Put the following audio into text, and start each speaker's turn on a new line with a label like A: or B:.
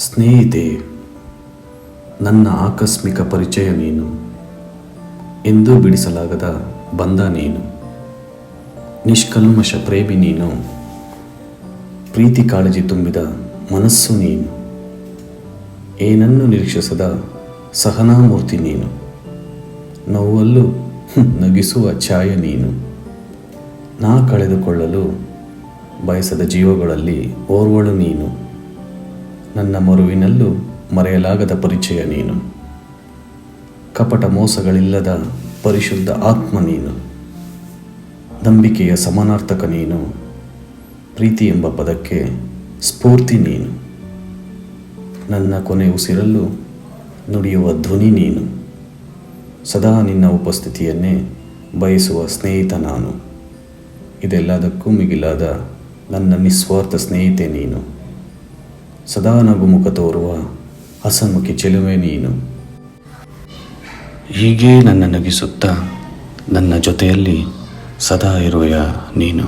A: ಸ್ನೇಹಿತೆ, ನನ್ನ ಆಕಸ್ಮಿಕ ಪರಿಚಯ ನೀನು, ಎಂದೂ ಬಿಡಿಸಲಾಗದ ಬಂಧ ನೀನು, ನಿಷ್ಕಲ್ಮಶ ಪ್ರೇಮಿ ನೀನು, ಪ್ರೀತಿ ಕಾಳಜಿ ತುಂಬಿದ ಮನಸ್ಸು ನೀನು, ಏನನ್ನು ನಿರೀಕ್ಷಿಸದ ಸಹನಾಮೂರ್ತಿ ನೀನು, ನೋವಲ್ಲೂ ನಗಿಸುವ ಛಾಯೆ ನೀನು, ನಾ ಕಳೆದುಕೊಳ್ಳಲು ಬಯಸದ ಜೀವಗಳಲ್ಲಿ ಓರ್ವಳು ನೀನು, ನನ್ನ ಮರುವಿನಲ್ಲೂ ಮರೆಯಲಾಗದ ಪರಿಚಯ ನೀನು, ಕಪಟ ಮೋಸಗಳಿಲ್ಲದ ಪರಿಶುದ್ಧ ಆತ್ಮ ನೀನು, ನಂಬಿಕೆಯ ಸಮಾನಾರ್ಥಕ ನೀನು, ಪ್ರೀತಿ ಎಂಬ ಪದಕ್ಕೆ ಸ್ಫೂರ್ತಿ ನೀನು, ನನ್ನ ಕೊನೆ ಉಸಿರಲ್ಲೂ ನುಡಿಯುವ ಧ್ವನಿ ನೀನು, ಸದಾ ನಿನ್ನ ಉಪಸ್ಥಿತಿಯನ್ನೇ ಬಯಸುವ ಸ್ನೇಹಿತ ನಾನು, ಇದೆಲ್ಲದಕ್ಕೂ ಮಿಗಿಲಾದ ನನ್ನ ನಿಸ್ವಾರ್ಥ ಸ್ನೇಹಿತೆ ನೀನು, ಸದಾ ನಗುಮುಖ ತೋರುವ ಹಸನ್ಮುಖಿ ಚೆಲುವೆ ನೀನು. ಹೀಗೇ ನನ್ನ ನಗಿಸುತ್ತಾ ನನ್ನ ಜೊತೆಯಲ್ಲಿ ಸದಾ ಇರುವೆಯ ನೀನು.